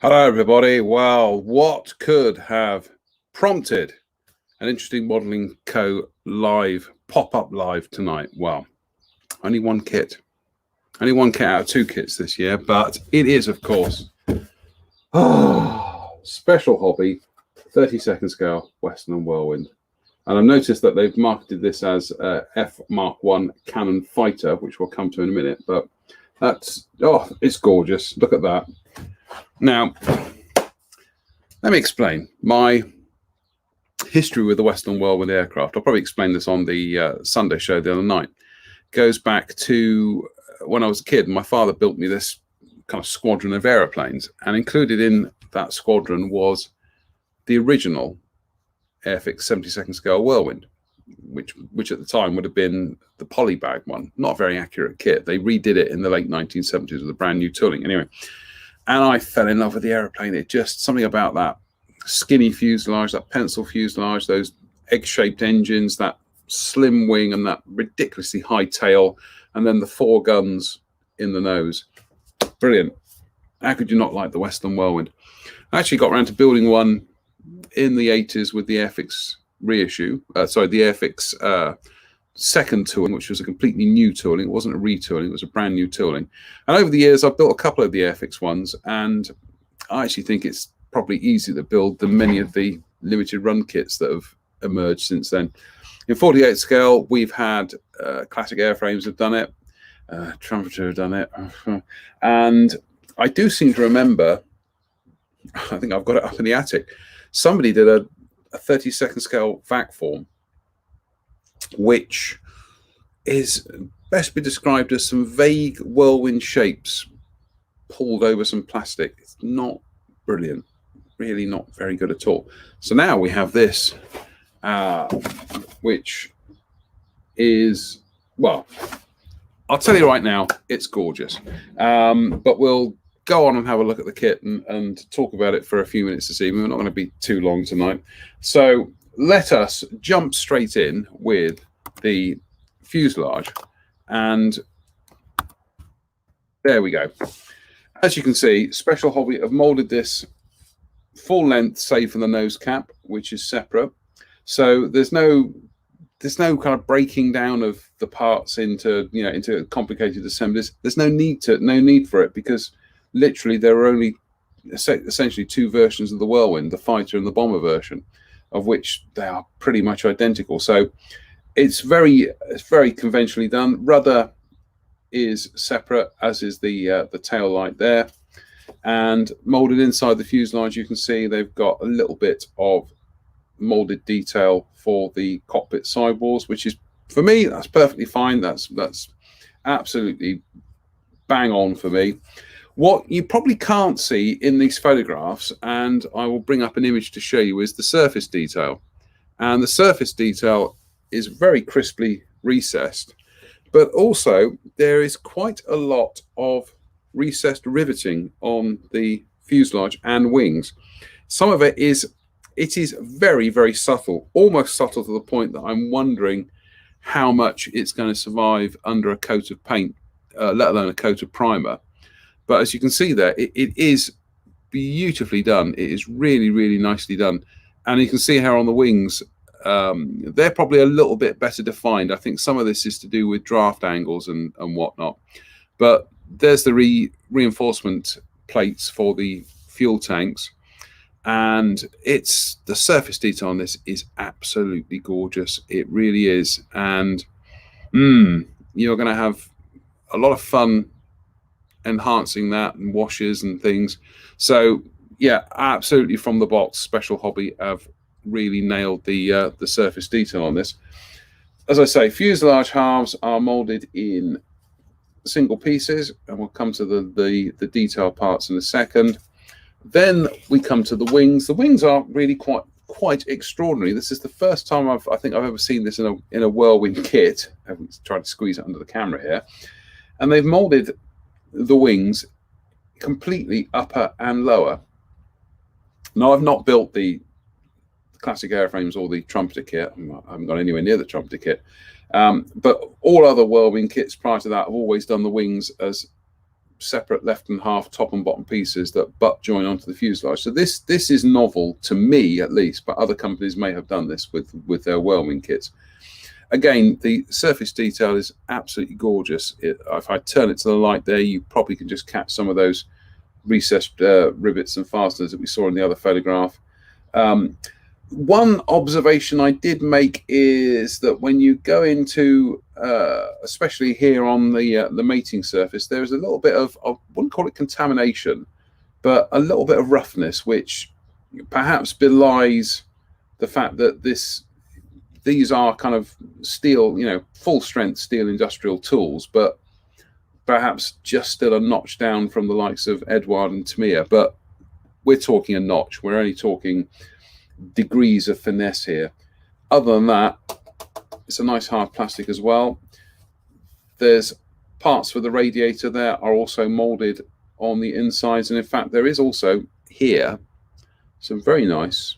Hello, everybody. Well, what could have prompted an interesting modelling co live pop-up live tonight? Well, only one kit out of two kits this year, but it is, of course, special hobby, 30-second scale Westland Whirlwind. And I've noticed that they've marketed this as F Mark 1 Cannon Fighter, which we'll come to in a minute. But that's, it's gorgeous. Look at that. Now, let me explain my history with the Westland Whirlwind aircraft. I'll probably explain this on the Sunday show the other night. It goes back to when I was a kid. My father built me this kind of squadron of aeroplanes, and included in that squadron was the original Airfix 72nd scale Whirlwind, which at the time would have been the polybag one. Not a very accurate kit. They redid it in the late 1970s with a brand new tooling. Anyway. And I fell in love with the aeroplane. It just, something about that skinny fuselage, that pencil fuselage, those egg-shaped engines, that slim wing and that ridiculously high tail, and then the four guns in the nose. Brilliant. How could you not like the Westland Whirlwind? I actually got around to building one in the 80s with the Airfix reissue. The Airfix second tooling, which was a completely new tooling. It wasn't a retooling, it was a brand new tooling. And over the years, I've built a couple of the Airfix ones, and I actually think it's probably easier to build than many of the limited run kits that have emerged since then. In 48 scale, we've had Classic Airframes have done it, Trumpeter have done it, and I do seem to remember, I think I've got it up in the attic, somebody did a 32nd scale vac form, which is best be described as some vague whirlwind shapes pulled over some plastic. It's not brilliant, really not very good at all. So now we have this, which is, well, I'll tell you right now, it's gorgeous. But we'll go on and have a look at the kit and talk about it for a few minutes this evening. We're not going to be too long tonight. So let us jump straight in with the fuselage, and there we go. As you can see, Special Hobby have molded this full length, save for the nose cap, which is separate. So there's no kind of breaking down of the parts into complicated assemblies. There's no need for it, because literally there are only essentially two versions of the Whirlwind, the fighter and the bomber version, of which they are pretty much identical. So it's very conventionally done. Rudder is separate, as is the tail light there, and molded inside the fuselage. You can see they've got a little bit of molded detail for the cockpit sidewalls, which is, for me, that's perfectly fine. That's absolutely bang on for me. What you probably can't see in these photographs, and I will bring up an image to show you, is the surface detail. And the surface detail is very crisply recessed, but also there is quite a lot of recessed riveting on the fuselage and wings. Some of it is very, very subtle, almost subtle to the point that I'm wondering how much it's going to survive under a coat of paint, let alone a coat of primer. But as you can see there, it is beautifully done. It is really, really nicely done. And you can see how on the wings, they're probably a little bit better defined. I think some of this is to do with draft angles and whatnot. But there's the reinforcement plates for the fuel tanks. And the surface detail on this is absolutely gorgeous. It really is. And you're going to have a lot of fun enhancing that, and washes and things. So yeah, absolutely from the box, Special Hobby have really nailed the surface detail on this. As I say, fuselage halves are molded in single pieces, and we'll come to the detail parts in a second. Then we come to the wings. The wings are really quite extraordinary. This is the first time I think I've ever seen this in a Whirlwind kit. I haven't tried to squeeze it under the camera here, and they've molded the wings completely upper and lower. Now, I've not built the Classic Airframes or the Trumpeter kit. I haven't gone anywhere near the Trumpeter kit. But all other Whirlwind kits prior to that have always done the wings as separate left and half top and bottom pieces that butt join onto the fuselage. So this is novel to me, at least, but other companies may have done this with their Whirlwind kits. Again, the surface detail is absolutely gorgeous. If I turn it to the light there, you probably can just catch some of those recessed rivets and fasteners that we saw in the other photograph. One observation I did make is that when you go into, especially here on the mating surface, there's a little bit of, I wouldn't call it contamination, but a little bit of roughness, which perhaps belies the fact that these are kind of steel, full strength steel industrial tools, but perhaps just still a notch down from the likes of Edouard and Tamiya. But we're talking a notch. We're only talking degrees of finesse here. Other than that, it's a nice hard plastic as well. There's parts for the radiator there are also molded on the insides, and in fact there is also here some very nice,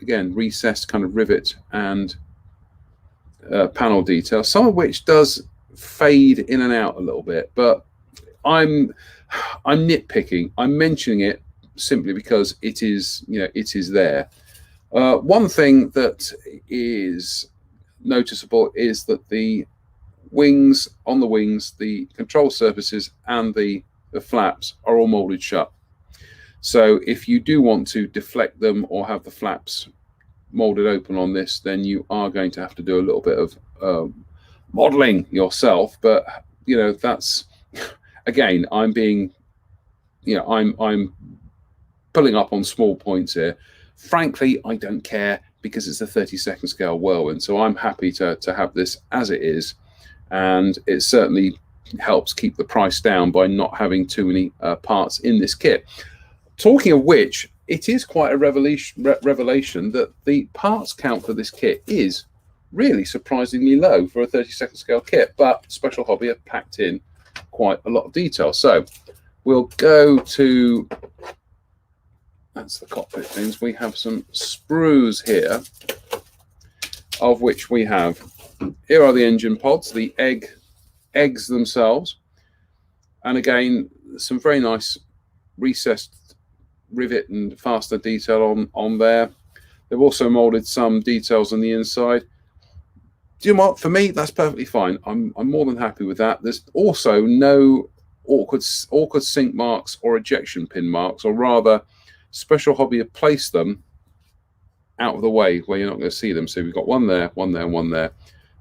again, recessed kind of rivet and panel detail, some of which does fade in and out a little bit, but I'm nitpicking. I'm mentioning it simply because it is, it is there. One thing that is noticeable is that the wings, the control surfaces and the flaps are all molded shut. So if you do want to deflect them or have the flaps molded open on this, then you are going to have to do a little bit of modeling yourself. But that's, again, I'm being, I'm pulling up on small points here. Frankly, I don't care, because it's a 32nd scale Whirlwind, so I'm happy to have this as it is, and it certainly helps keep the price down by not having too many parts in this kit. Talking of which, it is quite a revelation that the parts count for this kit is really surprisingly low for a 32nd scale kit, but Special Hobby have packed in quite a lot of detail. So we'll go to, that's the cockpit things. We have some sprues here, of which we have, here are the engine pods, the eggs themselves, and again some very nice recessed rivet and fastener detail on there. They've also molded some details on the inside. Do you know what? For me, that's perfectly fine. I'm more than happy with that. There's also no awkward sink marks or ejection pin marks, or rather, Special Hobby have placed them out of the way where you're not going to see them. So we've got one there, one there, and one there.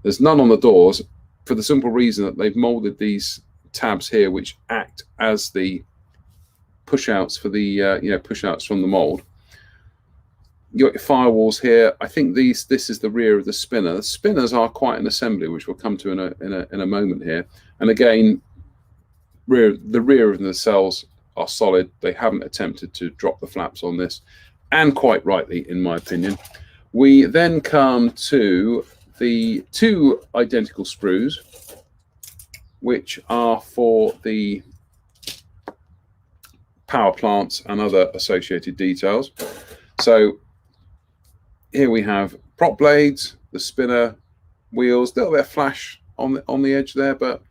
There's none on the doors, for the simple reason that they've molded these tabs here, which act as the push-outs for the push-outs from the mold. You got your firewalls here. I think this is the rear of the spinner. The spinners are quite an assembly, which we'll come to in a moment here. And again, the rear of the cells are solid. They haven't attempted to drop the flaps on this, and quite rightly, in my opinion. We then come to the two identical sprues, which are for the power plants and other associated details. So here we have prop blades, the spinner wheels, a little bit of flash on the edge there, but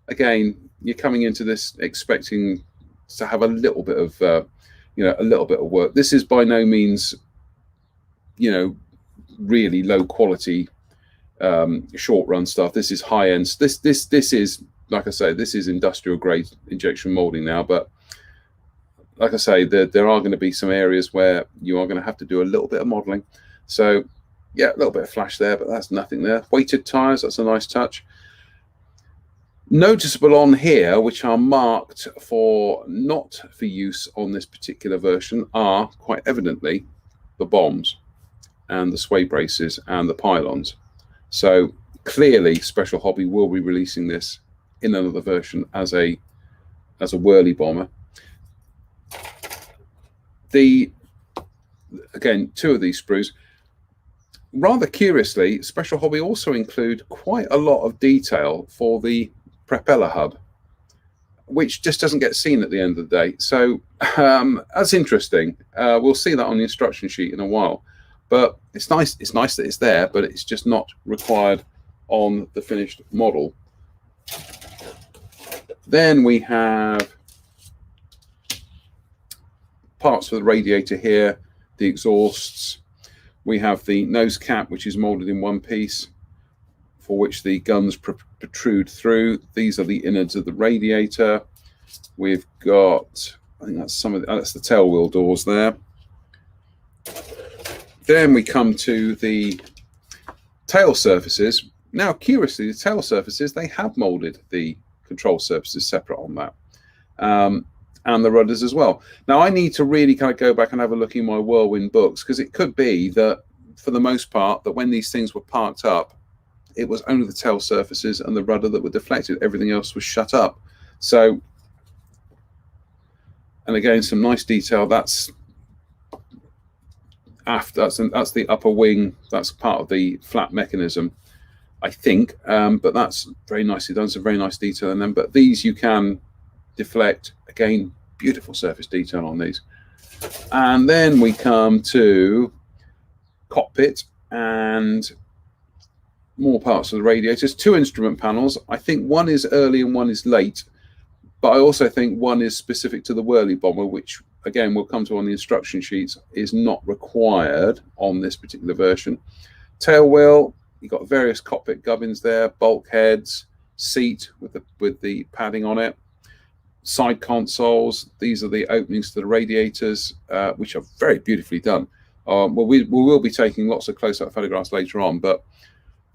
again, you're coming into this expecting to have a little bit of a little bit of work. This is by no means really low quality short run stuff. This is high end. This is, like I say, this is industrial grade injection molding now, but like I say, there are going to be some areas where you are going to have to do a little bit of modeling. So yeah, a little bit of flash there, but that's nothing there. Weighted tires, that's a nice touch. Noticeable on here, which are marked for not for use on this particular version, are quite evidently the bombs and the sway braces and the pylons. So clearly Special Hobby will be releasing this in another version as a whirly bomber. Again, two of these sprues. Rather curiously, Special Hobby also include quite a lot of detail for the propeller hub, which just doesn't get seen at the end of the day. So that's interesting. We'll see that on the instruction sheet in a while, but it's nice. It's nice that it's there, but it's just not required on the finished model. Then we have parts for the radiator here, the exhausts. We have the nose cap, which is molded in one piece, for which the guns protrude through. These are the innards of the radiator. We've got, I think that's that's the tail wheel doors there. Then we come to the tail surfaces. Now, curiously, the tail surfaces, they have molded the control surfaces separate on that. And the rudders as well. Now, I need to really kind of go back and have a look in my Whirlwind books, because it could be that, for the most part, that when these things were parked up, it was only the tail surfaces and the rudder that were deflected. Everything else was shut up. So, and again, some nice detail. That's after. That's the upper wing. That's part of the flap mechanism, I think. But that's very nicely done. Some very nice detail in them. But these you can deflect. Again, beautiful surface detail on these. And then we come to cockpit and more parts of the radiators. 2 instrument panels. I think one is early and one is late, but I also think one is specific to the Whirly bomber, which again we'll come to on the instruction sheets, is not required on this particular version. Tail wheel, you've got various cockpit gubbins there, bulkheads, seat with the padding on it. Side consoles, these are the openings to the radiators, which are very beautifully done. Well, we will be taking lots of close-up photographs later on, but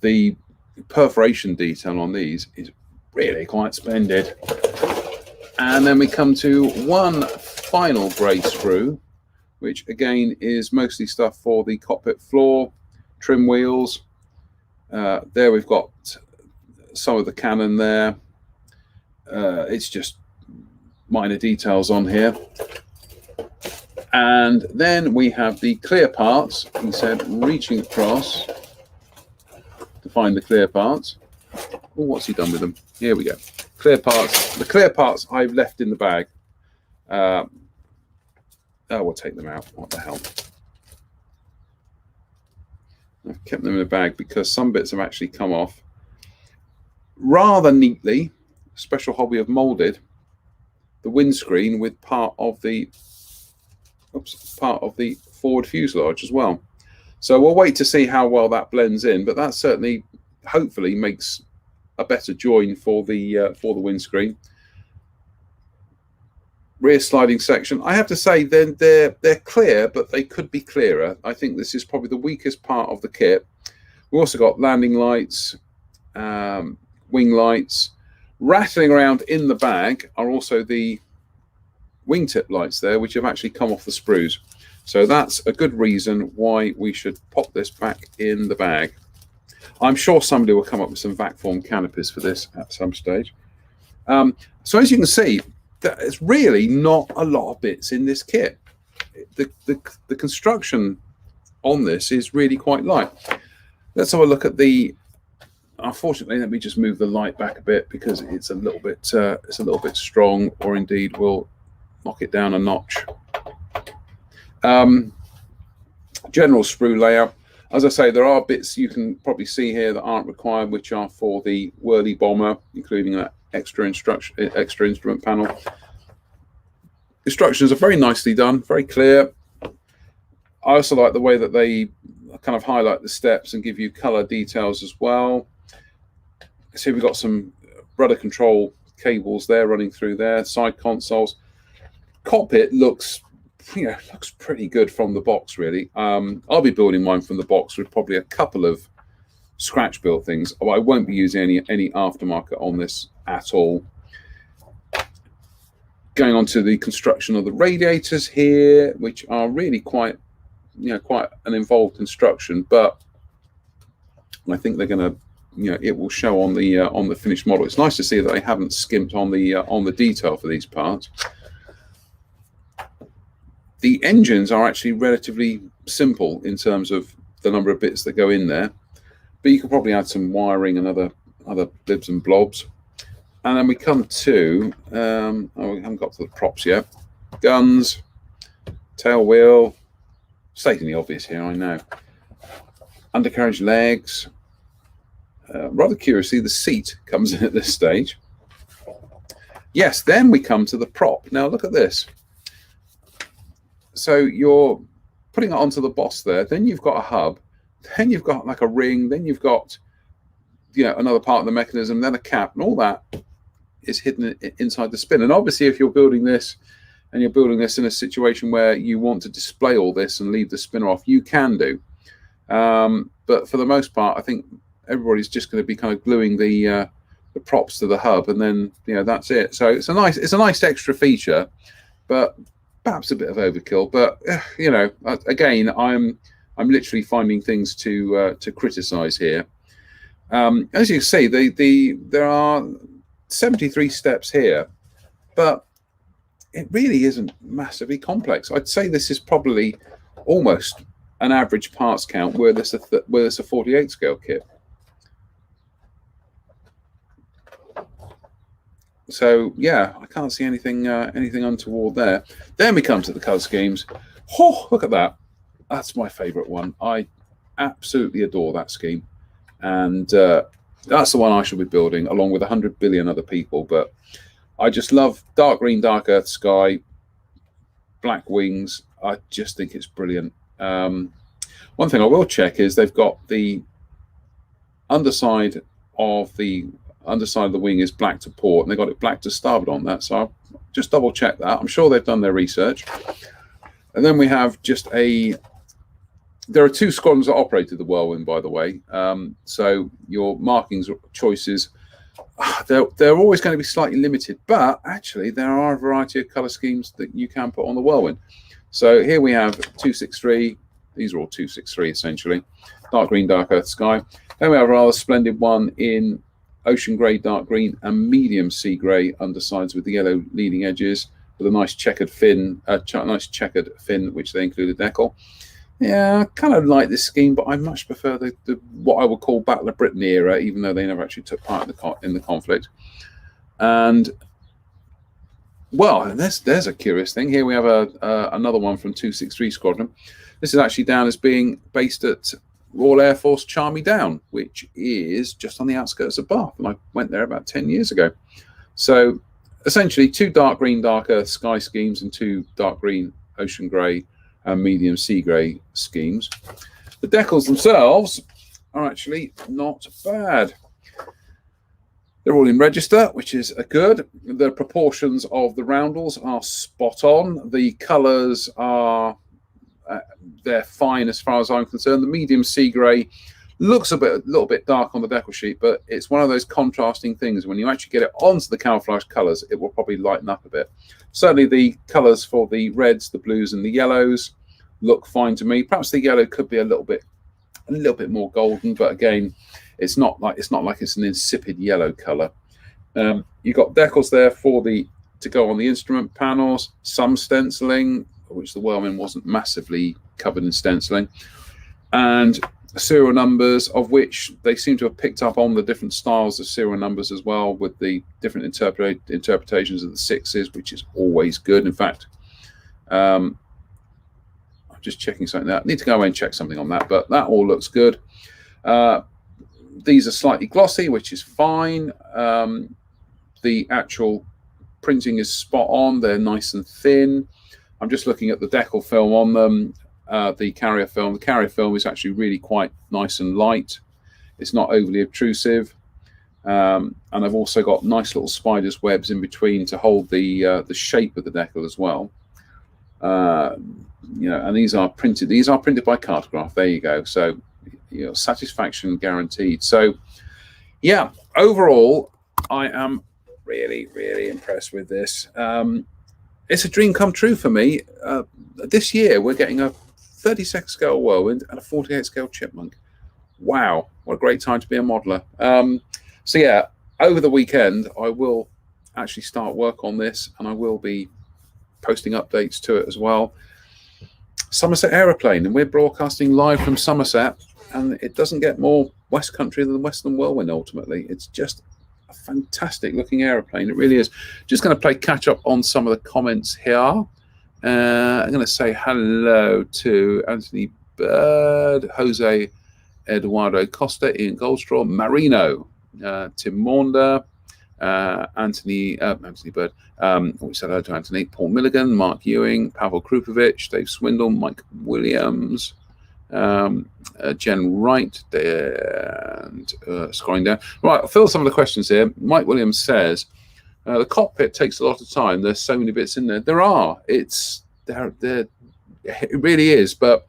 the perforation detail on these is really quite splendid. And then we come to one final grey screw, which again is mostly stuff for the cockpit floor, trim wheels. There we've got some of the cannon there. It's just minor details on here. And then we have the clear parts. He said reaching across to find the clear parts. Oh, what's he done with them? Here we go. Clear parts. The clear parts I've left in the bag. Oh, we'll take them out. What the hell? I've kept them in the bag because some bits have actually come off. Rather neatly, Special Hobby have molded the windscreen with part of the forward fuselage as well. So we'll wait to see how well that blends in, but that certainly hopefully makes a better join for the windscreen. Rear sliding section, I have to say they're clear, but they could be clearer. I think this is probably the weakest part of the kit. We've also got landing lights, wing lights. Rattling around in the bag are also the wingtip lights there, which have actually come off the sprues. So that's a good reason why we should pop this back in the bag. I'm sure somebody will come up with some vac form canopies for this at some stage. So as you can see, there's really not a lot of bits in this kit. The construction on this is really quite light. Let's have a look at the. Unfortunately, let me just move the light back a bit because it's a little bit strong, or indeed we'll knock it down a notch. General sprue layout. As I say, there are bits you can probably see here that aren't required, which are for the Whirly bomber, including an extra instrument panel. Instructions are very nicely done, very clear. I also like the way that they kind of highlight the steps and give you color details as well. See, we've got some rudder control cables there running through there. Side consoles. Cockpit looks pretty good from the box, really. I'll be building mine from the box with probably a couple of scratch built things. I won't be using any aftermarket on this at all. Going on to the construction of the radiators here, which are really quite an involved construction, but I think they're going to. It will show on the finished model. It's nice to see that they haven't skimped on the detail for these parts. The engines are actually relatively simple in terms of the number of bits that go in there, but you could probably add some wiring and other bibs and blobs. And then we come to we haven't got to the props yet. Guns, tail wheel, stating the obvious here, I know. Undercarriage legs. Rather curiously, the seat comes in at this stage. Yes, then we come to the prop. Now look at this. So you're putting it onto the boss there. Then you've got a hub. Then you've got like a ring. Then you've got, you know, another part of the mechanism. Then a cap, and all that is hidden inside the spin. And obviously, if you're building this, and you're building this in a situation where you want to display all this and leave the spinner off, you can do. But for the most part, I think everybody's just going to be kind of gluing the props to the hub, and then, you know, that's it. So it's a nice extra feature, but perhaps a bit of overkill. But you know, again, I'm literally finding things to criticize here. As you can see, there are 73 steps here, but it really isn't massively complex. I'd say this is probably almost an average parts count where there's a 48 scale kit. So yeah, I can't see anything untoward there. Then we come to the color schemes. Oh, look at that! That's my favourite one. I absolutely adore that scheme, and that's the one I shall be building along with 100 billion other people. But I just love dark green, dark earth sky, black wings. I just think it's brilliant. One thing I will check is they've got the underside of the wing is black to port, and they got it black to starboard on that. So I'll just double check that. I'm sure they've done their research. And then we have there are 2 squadrons that operated the Whirlwind, by the way. So your markings choices, they're always going to be slightly limited, but actually there are a variety of color schemes that you can put on the Whirlwind. So here we have 263. These are all 263 essentially. Dark green, dark earth sky. Then we have a rather splendid one in ocean grey, dark green, and medium sea grey undersides with the yellow leading edges, with a nice checkered fin, which they include a decal. Yeah, I kind of like this scheme, but I much prefer the what I would call Battle of Britain era, even though they never actually took part in the conflict. And well, there's a curious thing. Here we have another one from 263 Squadron. This is actually down as being based at Royal Air Force Charmy Down, which is just on the outskirts of Bath, and I went there about 10 years ago. So essentially 2 dark green, dark earth sky schemes and 2 dark green, ocean grey, and medium sea grey schemes. The decals themselves are actually not bad. They're all in register, which is good. The proportions of the roundels are spot on. The colours are they're fine as far as I'm concerned. The medium sea grey looks a little bit dark on the decal sheet, but it's one of those contrasting things. When you actually get it onto the camouflage colours, it will probably lighten up a bit. Certainly the colours for the reds, the blues, and the yellows look fine to me. Perhaps the yellow could be a little bit more golden, but again, it's not like it's an insipid yellow colour. You've got decals there to go on the instrument panels, some stenciling, which the Whirlwind wasn't massively covered in stenciling, and serial numbers, of which they seem to have picked up on the different styles of serial numbers as well, with the different interpretations of the 6s, which is always good. In fact, I'm just checking something out. I need to go away and check something on that, but that all looks good. These are slightly glossy, which is fine. The actual printing is spot on. They're nice and thin. I'm just looking at the decal film on them, the carrier film. The carrier film is actually really quite nice and light. It's not overly obtrusive. And I've also got nice little spider's webs in between to hold the shape of the decal as well. You know, and these are printed by Cartograph. There you go. So, you know, satisfaction guaranteed. So yeah, overall, I am really, really impressed with this. It's a dream come true for me. This year, we're getting a 32nd scale Whirlwind and a 48 scale Chipmunk. Wow, what a great time to be a modeler. So yeah, over the weekend, I will actually start work on this, and I will be posting updates to it as well. Somerset Aeroplane, and we're broadcasting live from Somerset, and it doesn't get more West Country than the Westland Whirlwind ultimately. It's just a fantastic looking aeroplane. It really is. Just going to play catch up on some of the comments here. I'm going to say hello to Anthony Bird, Jose Eduardo Costa, Ian Goldstraw, Marino, Tim Maunder, Anthony Bird, we said hello to Anthony, Paul Milligan, Mark Ewing, Pavel Krupovich, Dave Swindle, Mike Williams, Jen Wright, and scrolling down. Right, I'll fill some of the questions here. Mike Williams says, the cockpit takes a lot of time. There's so many bits in there. There are. It really is, but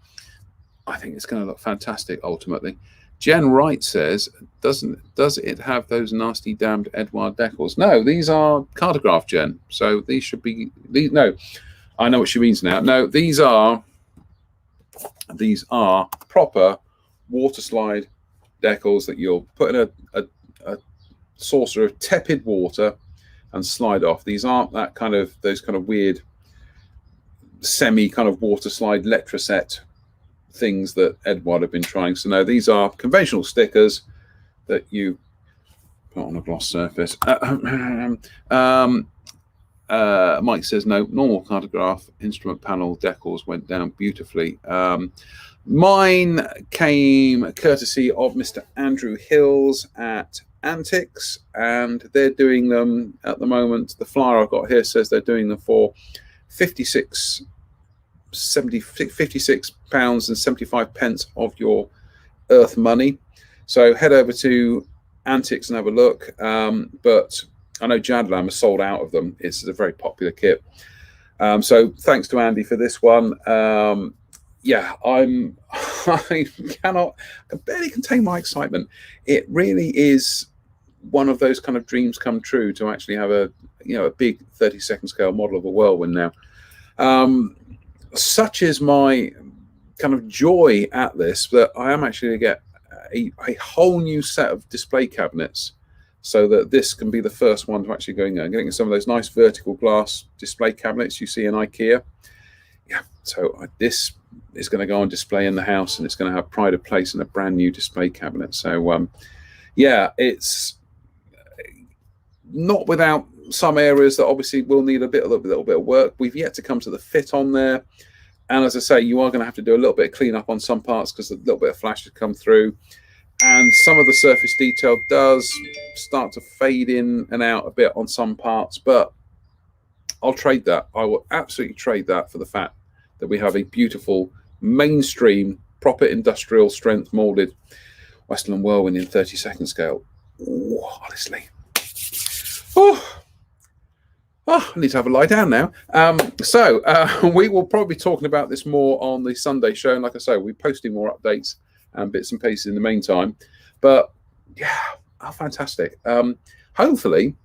I think it's going to look fantastic ultimately. Jen Wright says, does it have those nasty damned Edouard decals? No, these are Cartograph, Jen. So these should be no. I know what she means now. No, these are proper water slide decals that you'll put in a saucer of tepid water and slide off. These aren't those kind of weird semi kind of water slide Letraset things that Edouard have been trying. So no, these are conventional stickers that you put on a gloss surface. Mike says no, normal Cartograph instrument panel decals went down beautifully. Mine came courtesy of Mr. Andrew Hills at Antics, and they're doing them at the moment. The flyer I've got here says they're doing them for £56 and 75 pence of your earth money. So head over to Antics and have a look. But I know Jadlam has sold out of them. It's a very popular kit. So thanks to Andy for this one. Yeah, I can barely contain my excitement. It really is one of those kind of dreams come true to actually have a big 32nd scale model of a Whirlwind now. Such is my kind of joy at this that I am actually going to get a whole new set of display cabinets, so that this can be the first one to actually go in there and getting some of those nice vertical glass display cabinets you see in IKEA. Yeah, so this is going to go on display in the house, and it's going to have pride of place in a brand new display cabinet. So yeah, it's not without some areas that obviously will need a little bit of work. We've yet to come to the fit on there, and as I say, you are going to have to do a little bit of cleanup on some parts because a little bit of flash has come through, and some of the surface detail does start to fade in and out a bit on some parts. But I'll trade that. I will absolutely trade that for the fact that we have a beautiful mainstream, proper industrial strength molded Westland Whirlwind in 32nd scale. Ooh, honestly. I need to have a lie down now. So we will probably be talking about this more on the Sunday show. And like I say, we're posting more updates and bits and pieces in the meantime. But yeah, fantastic. Hopefully,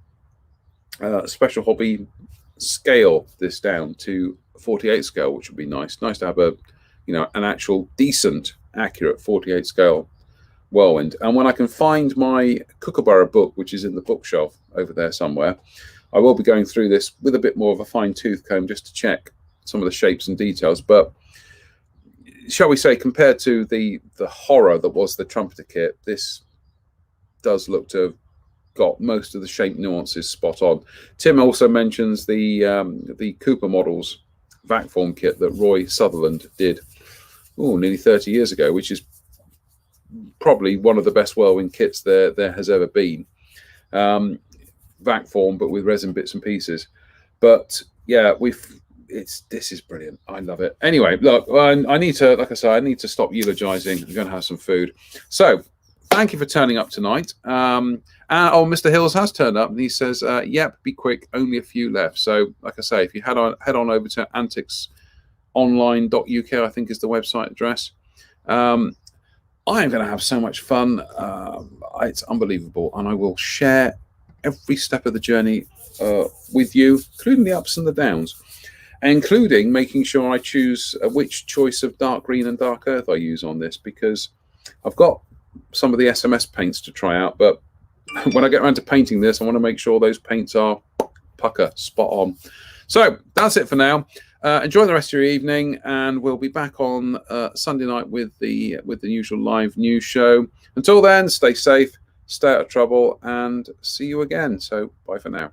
Special Hobby scale this down to 48 scale, which would be nice. Nice to have an actual decent, accurate 48 scale Whirlwind. And when I can find my Kookaburra book, which is in the bookshelf over there somewhere, I will be going through this with a bit more of a fine tooth comb just to check some of the shapes and details. But shall we say, compared to the horror that was the trumpeter kit, this does look to have got most of the shape nuances spot on. Tim also mentions the Cooper Models vac form kit that Roy Sutherland did nearly 30 years ago, which is probably one of the best Whirlwind kits there has ever been. Vac form, but with resin bits and pieces. But yeah, this is brilliant. I love it. Anyway, look, I need to, like I say, I need to stop eulogizing. I'm going to have some food. So thank you for turning up tonight. Mr. Hills has turned up, and he says, yep, be quick, only a few left. So like I say, if you head on over to anticsonline.uk, I think is the website address. I am going to have so much fun. It's unbelievable. And I will share every step of the journey with you, including the ups and the downs, including making sure I choose which choice of dark green and dark earth I use on this, because I've got some of the SMS paints to try out. But when I get around to painting this, I want to make sure those paints are pucker, spot on. So that's it for now. Enjoy the rest of your evening, and we'll be back on Sunday night with the usual live news show. Until then, stay safe, stay out of trouble, and see you again. So bye for now.